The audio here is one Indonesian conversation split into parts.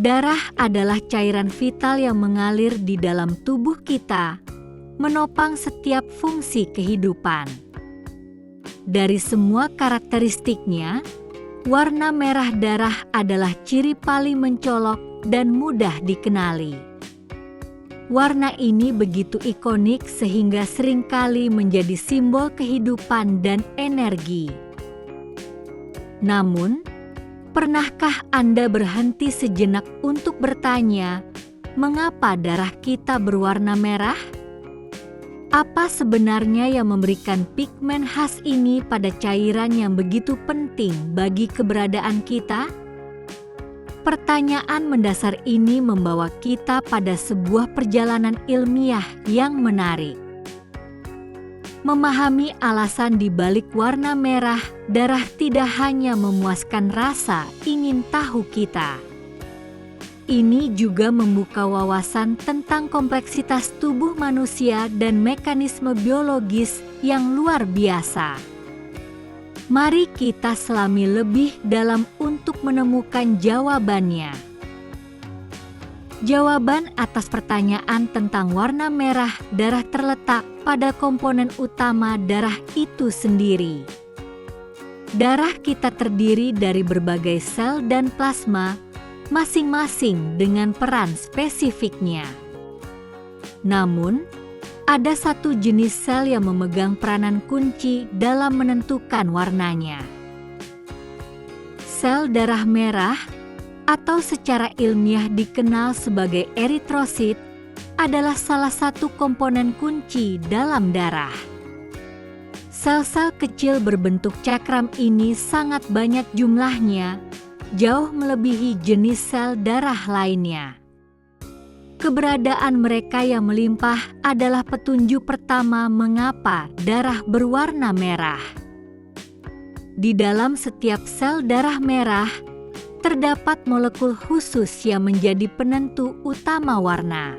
Darah adalah cairan vital yang mengalir di dalam tubuh kita, menopang setiap fungsi kehidupan. Dari semua karakteristiknya, warna merah darah adalah ciri paling mencolok dan mudah dikenali. Warna ini begitu ikonik sehingga seringkali menjadi simbol kehidupan dan energi. Namun, pernahkah Anda berhenti sejenak untuk bertanya, mengapa darah kita berwarna merah? Apa sebenarnya yang memberikan pigmen khas ini pada cairan yang begitu penting bagi keberadaan kita? Pertanyaan mendasar ini membawa kita pada sebuah perjalanan ilmiah yang menarik. Memahami alasan di balik warna merah darah tidak hanya memuaskan rasa ingin tahu kita. Ini juga membuka wawasan tentang kompleksitas tubuh manusia dan mekanisme biologis yang luar biasa. Mari kita selami lebih dalam untuk menemukan jawabannya. Jawaban atas pertanyaan tentang warna merah darah terletak pada komponen utama darah itu sendiri. Darah kita terdiri dari berbagai sel dan plasma, masing-masing dengan peran spesifiknya. Namun, ada satu jenis sel yang memegang peranan kunci dalam menentukan warnanya. Sel darah merah, atau secara ilmiah dikenal sebagai eritrosit, adalah salah satu komponen kunci dalam darah. Sel-sel kecil berbentuk cakram ini sangat banyak jumlahnya, jauh melebihi jenis sel darah lainnya. Keberadaan mereka yang melimpah adalah petunjuk pertama mengapa darah berwarna merah. Di dalam setiap sel darah merah, terdapat molekul khusus yang menjadi penentu utama warna.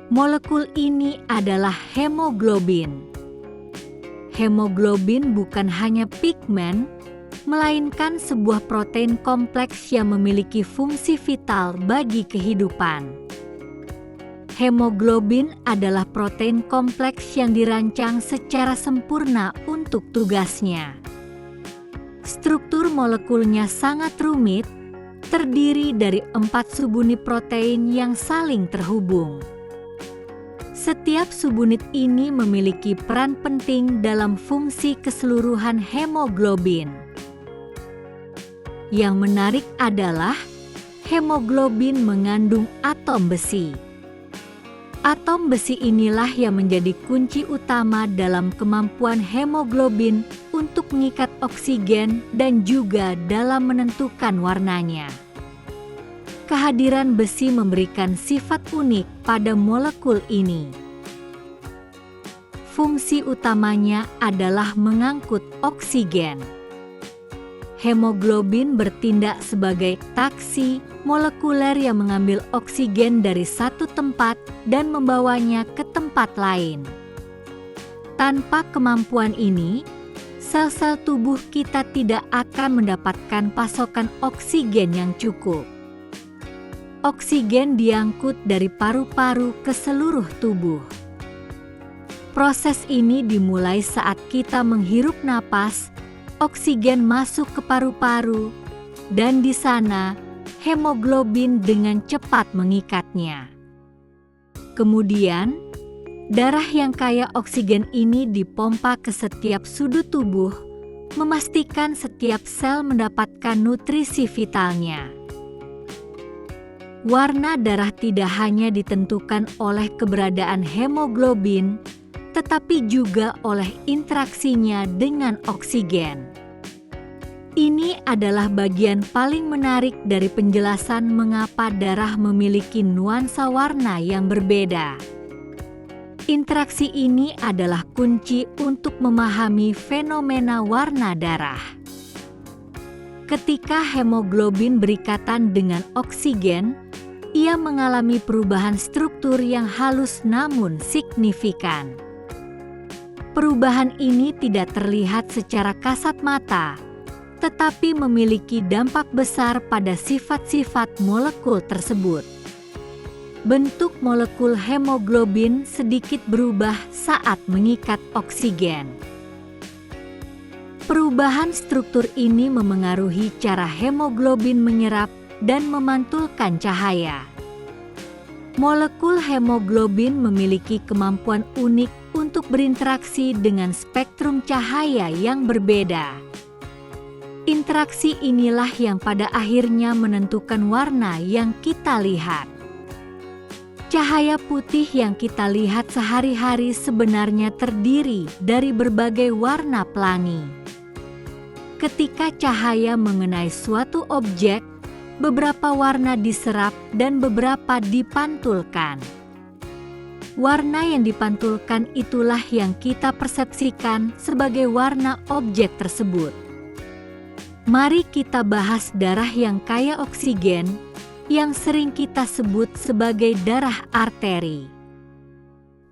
Molekul ini adalah hemoglobin. Hemoglobin bukan hanya pigmen, melainkan sebuah protein kompleks yang memiliki fungsi vital bagi kehidupan. Hemoglobin adalah protein kompleks yang dirancang secara sempurna untuk tugasnya. Struktur molekulnya sangat rumit, terdiri dari 4 subunit protein yang saling terhubung. Setiap subunit ini memiliki peran penting dalam fungsi keseluruhan hemoglobin. Yang menarik adalah hemoglobin mengandung atom besi. Atom besi inilah yang menjadi kunci utama dalam kemampuan hemoglobin untuk mengikat oksigen dan juga dalam menentukan warnanya. Kehadiran besi memberikan sifat unik pada molekul ini. Fungsi utamanya adalah mengangkut oksigen. Hemoglobin bertindak sebagai taksi molekuler yang mengambil oksigen dari satu tempat dan membawanya ke tempat lain. Tanpa kemampuan ini, sel-sel tubuh kita tidak akan mendapatkan pasokan oksigen yang cukup. Oksigen diangkut dari paru-paru ke seluruh tubuh. Proses ini dimulai saat kita menghirup napas, oksigen masuk ke paru-paru, dan di sana hemoglobin dengan cepat mengikatnya. Kemudian, darah yang kaya oksigen ini dipompa ke setiap sudut tubuh, memastikan setiap sel mendapatkan nutrisi vitalnya. Warna darah tidak hanya ditentukan oleh keberadaan hemoglobin, tetapi juga oleh interaksinya dengan oksigen. Ini adalah bagian paling menarik dari penjelasan mengapa darah memiliki nuansa warna yang berbeda. Interaksi ini adalah kunci untuk memahami fenomena warna darah. Ketika hemoglobin berikatan dengan oksigen, ia mengalami perubahan struktur yang halus namun signifikan. Perubahan ini tidak terlihat secara kasat mata, tetapi memiliki dampak besar pada sifat-sifat molekul tersebut. Bentuk molekul hemoglobin sedikit berubah saat mengikat oksigen. Perubahan struktur ini memengaruhi cara hemoglobin menyerap dan memantulkan cahaya. Molekul hemoglobin memiliki kemampuan unik untuk berinteraksi dengan spektrum cahaya yang berbeda. Interaksi inilah yang pada akhirnya menentukan warna yang kita lihat. Cahaya putih yang kita lihat sehari-hari sebenarnya terdiri dari berbagai warna pelangi. Ketika cahaya mengenai suatu objek, beberapa warna diserap dan beberapa dipantulkan. Warna yang dipantulkan itulah yang kita persepsikan sebagai warna objek tersebut. Mari kita bahas darah yang kaya oksigen, yang sering kita sebut sebagai darah arteri.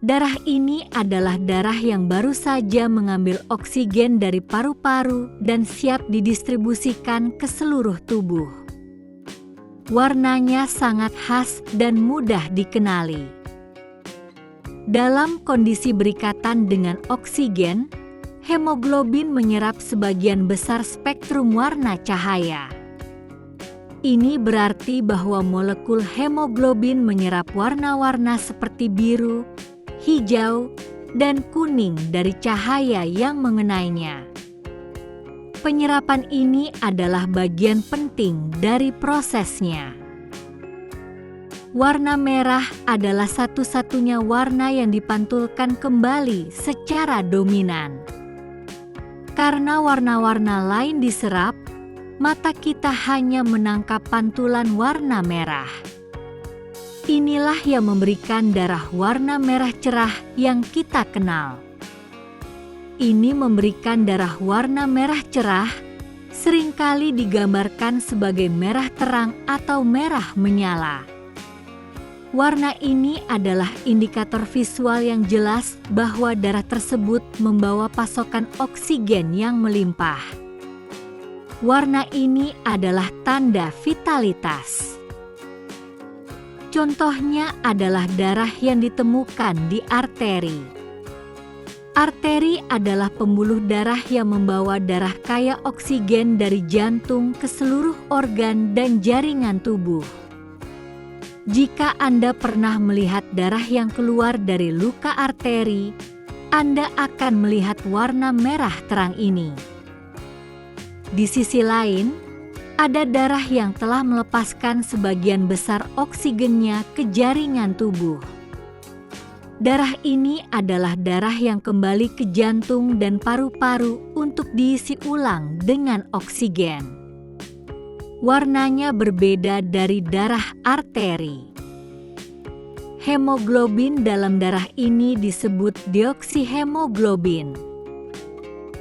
Darah ini adalah darah yang baru saja mengambil oksigen dari paru-paru dan siap didistribusikan ke seluruh tubuh. Warnanya sangat khas dan mudah dikenali. Dalam kondisi berikatan dengan oksigen, hemoglobin menyerap sebagian besar spektrum warna cahaya. Ini berarti bahwa molekul hemoglobin menyerap warna-warna seperti biru, hijau, dan kuning dari cahaya yang mengenainya. Penyerapan ini adalah bagian penting dari prosesnya. Warna merah adalah satu-satunya warna yang dipantulkan kembali secara dominan. Karena warna-warna lain diserap, mata kita hanya menangkap pantulan warna merah. Inilah yang memberikan darah warna merah cerah yang kita kenal. Ini memberikan darah warna merah cerah, seringkali digambarkan sebagai merah terang atau merah menyala. Warna ini adalah indikator visual yang jelas bahwa darah tersebut membawa pasokan oksigen yang melimpah. Warna ini adalah tanda vitalitas. Contohnya adalah darah yang ditemukan di arteri. Arteri adalah pembuluh darah yang membawa darah kaya oksigen dari jantung ke seluruh organ dan jaringan tubuh. Jika Anda pernah melihat darah yang keluar dari luka arteri, Anda akan melihat warna merah terang ini. Di sisi lain, ada darah yang telah melepaskan sebagian besar oksigennya ke jaringan tubuh. Darah ini adalah darah yang kembali ke jantung dan paru-paru untuk diisi ulang dengan oksigen. Warnanya berbeda dari darah arteri. Hemoglobin dalam darah ini disebut deoksihemoglobin.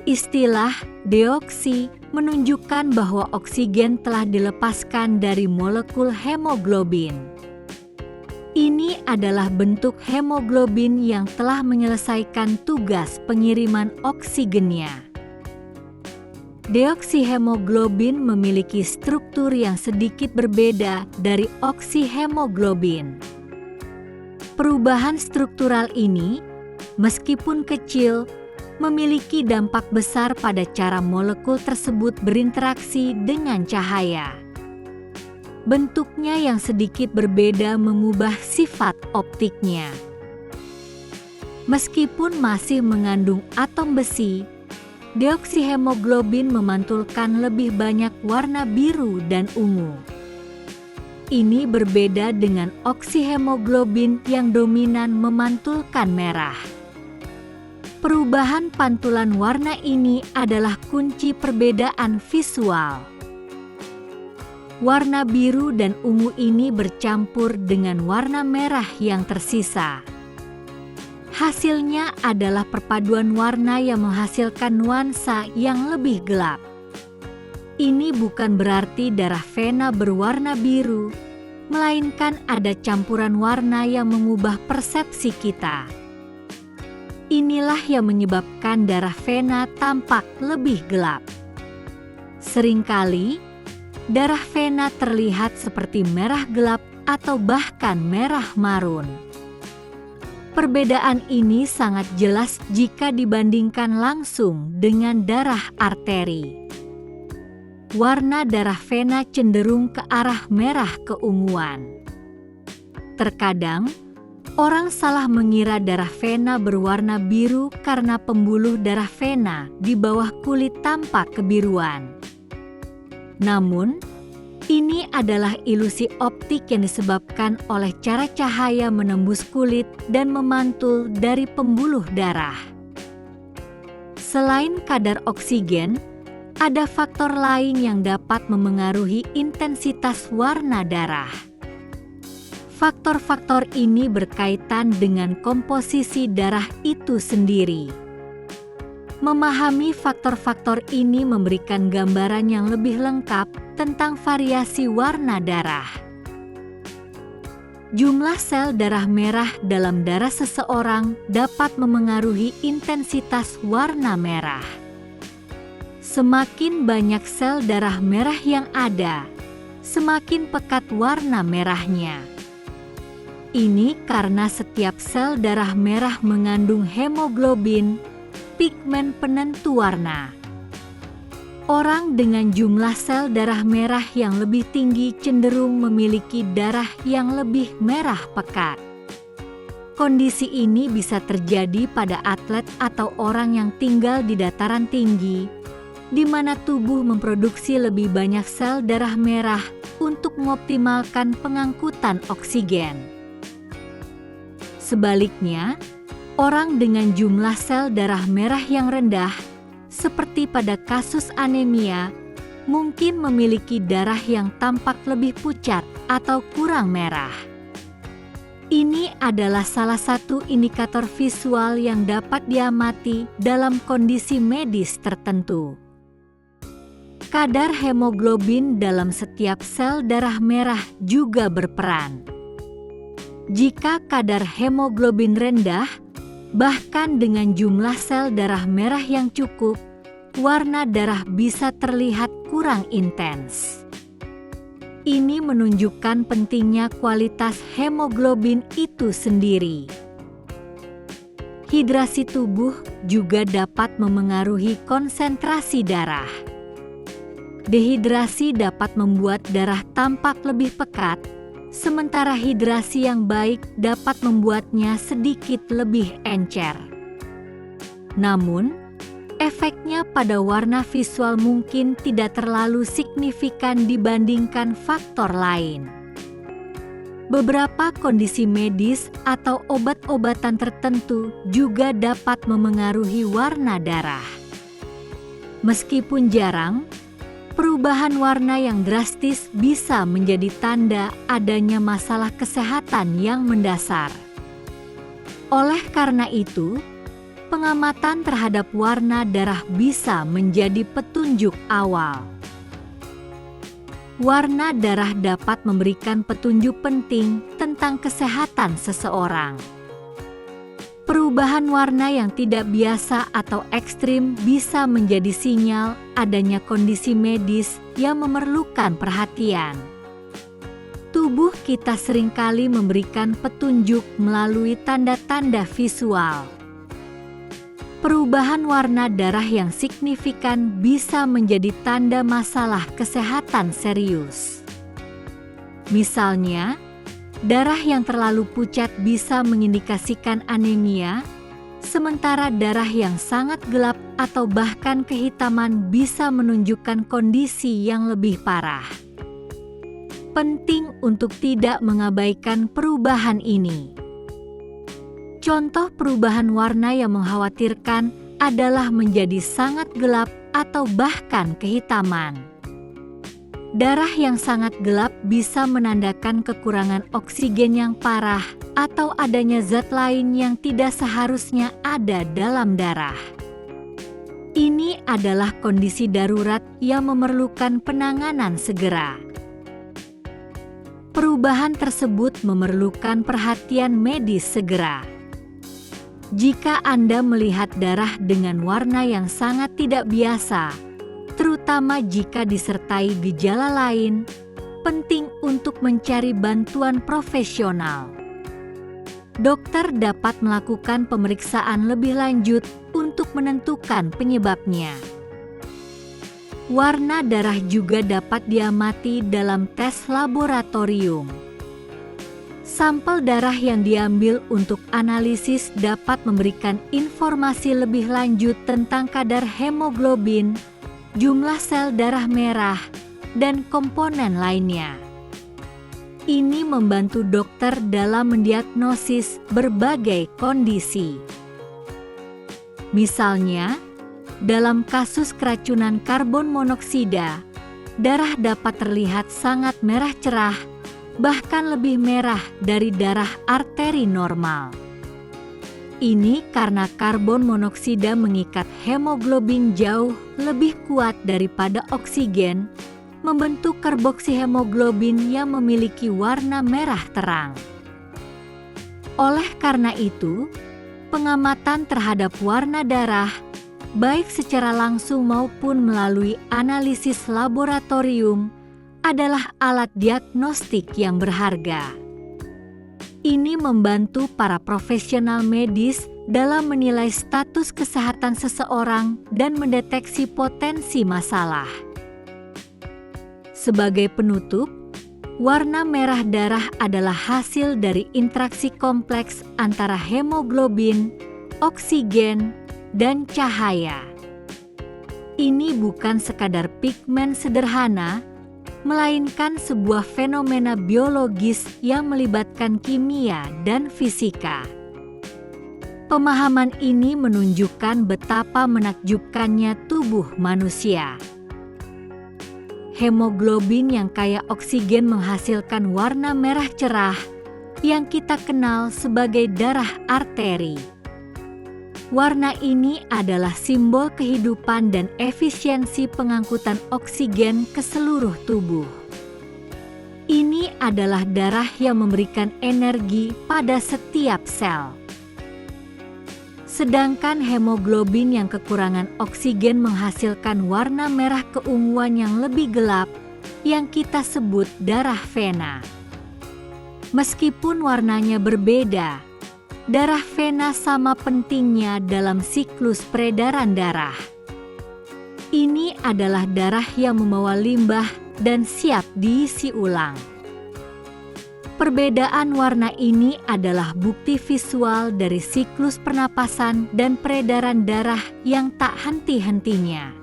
Istilah deoksi menunjukkan bahwa oksigen telah dilepaskan dari molekul hemoglobin. Ini adalah bentuk hemoglobin yang telah menyelesaikan tugas pengiriman oksigennya. Deoksihemoglobin memiliki struktur yang sedikit berbeda dari oksihemoglobin. Perubahan struktural ini, meskipun kecil, memiliki dampak besar pada cara molekul tersebut berinteraksi dengan cahaya. Bentuknya yang sedikit berbeda mengubah sifat optiknya. Meskipun masih mengandung atom besi, deoksihemoglobin memantulkan lebih banyak warna biru dan ungu. Ini berbeda dengan oksihemoglobin yang dominan memantulkan merah. Perubahan pantulan warna ini adalah kunci perbedaan visual. Warna biru dan ungu ini bercampur dengan warna merah yang tersisa. Hasilnya adalah perpaduan warna yang menghasilkan nuansa yang lebih gelap. Ini bukan berarti darah vena berwarna biru, melainkan ada campuran warna yang mengubah persepsi kita. Inilah yang menyebabkan darah vena tampak lebih gelap. Seringkali, darah vena terlihat seperti merah gelap atau bahkan merah marun. Perbedaan ini sangat jelas jika dibandingkan langsung dengan darah arteri. Warna darah vena cenderung ke arah merah keunguan. Terkadang, orang salah mengira darah vena berwarna biru karena pembuluh darah vena di bawah kulit tampak kebiruan. Namun, ini adalah ilusi optik yang disebabkan oleh cara cahaya menembus kulit dan memantul dari pembuluh darah. Selain kadar oksigen, ada faktor lain yang dapat memengaruhi intensitas warna darah. Faktor-faktor ini berkaitan dengan komposisi darah itu sendiri. Memahami faktor-faktor ini memberikan gambaran yang lebih lengkap tentang variasi warna darah. Jumlah sel darah merah dalam darah seseorang dapat memengaruhi intensitas warna merah. Semakin banyak sel darah merah yang ada, semakin pekat warna merahnya. Ini karena setiap sel darah merah mengandung hemoglobin, pigmen penentu warna. Orang dengan jumlah sel darah merah yang lebih tinggi cenderung memiliki darah yang lebih merah pekat. Kondisi ini bisa terjadi pada atlet atau orang yang tinggal di dataran tinggi, di mana tubuh memproduksi lebih banyak sel darah merah untuk mengoptimalkan pengangkutan oksigen. Sebaliknya, orang dengan jumlah sel darah merah yang rendah, seperti pada kasus anemia, mungkin memiliki darah yang tampak lebih pucat atau kurang merah. Ini adalah salah satu indikator visual yang dapat diamati dalam kondisi medis tertentu. Kadar hemoglobin dalam setiap sel darah merah juga berperan. Jika kadar hemoglobin rendah, bahkan dengan jumlah sel darah merah yang cukup, warna darah bisa terlihat kurang intens. Ini menunjukkan pentingnya kualitas hemoglobin itu sendiri. Hidrasi tubuh juga dapat memengaruhi konsentrasi darah. Dehidrasi dapat membuat darah tampak lebih pekat, sementara hidrasi yang baik dapat membuatnya sedikit lebih encer. Namun, efeknya pada warna visual mungkin tidak terlalu signifikan dibandingkan faktor lain. Beberapa kondisi medis atau obat-obatan tertentu juga dapat memengaruhi warna darah. Meskipun jarang, perubahan warna yang drastis bisa menjadi tanda adanya masalah kesehatan yang mendasar. Oleh karena itu, pengamatan terhadap warna darah bisa menjadi petunjuk awal. Warna darah dapat memberikan petunjuk penting tentang kesehatan seseorang. Perubahan warna yang tidak biasa atau ekstrim bisa menjadi sinyal adanya kondisi medis yang memerlukan perhatian. Tubuh kita seringkali memberikan petunjuk melalui tanda-tanda visual. Perubahan warna darah yang signifikan bisa menjadi tanda masalah kesehatan serius. Misalnya, darah yang terlalu pucat bisa mengindikasikan anemia, sementara darah yang sangat gelap atau bahkan kehitaman bisa menunjukkan kondisi yang lebih parah. Penting untuk tidak mengabaikan perubahan ini. Contoh perubahan warna yang mengkhawatirkan adalah menjadi sangat gelap atau bahkan kehitaman. Darah yang sangat gelap bisa menandakan kekurangan oksigen yang parah atau adanya zat lain yang tidak seharusnya ada dalam darah. Ini adalah kondisi darurat yang memerlukan penanganan segera. Perubahan tersebut memerlukan perhatian medis segera. Jika Anda melihat darah dengan warna yang sangat tidak biasa, terutama jika disertai gejala lain, penting untuk mencari bantuan profesional. Dokter dapat melakukan pemeriksaan lebih lanjut untuk menentukan penyebabnya. Warna darah juga dapat diamati dalam tes laboratorium. Sampel darah yang diambil untuk analisis dapat memberikan informasi lebih lanjut tentang kadar hemoglobin, jumlah sel darah merah, dan komponen lainnya. Ini membantu dokter dalam mendiagnosis berbagai kondisi. Misalnya, dalam kasus keracunan karbon monoksida, darah dapat terlihat sangat merah cerah, bahkan lebih merah dari darah arteri normal. Ini karena karbon monoksida mengikat hemoglobin jauh lebih kuat daripada oksigen, membentuk karboksihemoglobin yang memiliki warna merah terang. Oleh karena itu, pengamatan terhadap warna darah, baik secara langsung maupun melalui analisis laboratorium, adalah alat diagnostik yang berharga. Ini membantu para profesional medis dalam menilai status kesehatan seseorang dan mendeteksi potensi masalah. Sebagai penutup, warna merah darah adalah hasil dari interaksi kompleks antara hemoglobin, oksigen, dan cahaya. Ini bukan sekadar pigmen sederhana, melainkan sebuah fenomena biologis yang melibatkan kimia dan fisika. Pemahaman ini menunjukkan betapa menakjubkannya tubuh manusia. Hemoglobin yang kaya oksigen menghasilkan warna merah cerah yang kita kenal sebagai darah arteri. Warna ini adalah simbol kehidupan dan efisiensi pengangkutan oksigen ke seluruh tubuh. Ini adalah darah yang memberikan energi pada setiap sel. Sedangkan hemoglobin yang kekurangan oksigen menghasilkan warna merah keunguan yang lebih gelap yang kita sebut darah vena. Meskipun warnanya berbeda, darah vena sama pentingnya dalam siklus peredaran darah. Ini adalah darah yang membawa limbah dan siap diisi ulang. Perbedaan warna ini adalah bukti visual dari siklus pernapasan dan peredaran darah yang tak henti-hentinya.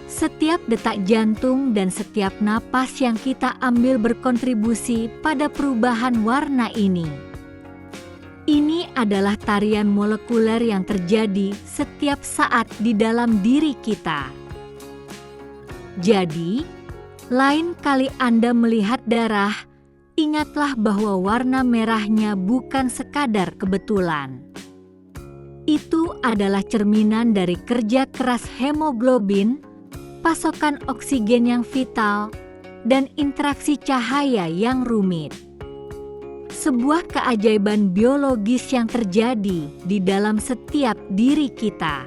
Setiap detak jantung dan setiap napas yang kita ambil berkontribusi pada perubahan warna ini. Ini adalah tarian molekuler yang terjadi setiap saat di dalam diri kita. Jadi, lain kali Anda melihat darah, ingatlah bahwa warna merahnya bukan sekadar kebetulan. Itu adalah cerminan dari kerja keras hemoglobin, pasokan oksigen yang vital, dan interaksi cahaya yang rumit. Sebuah keajaiban biologis yang terjadi di dalam setiap diri kita.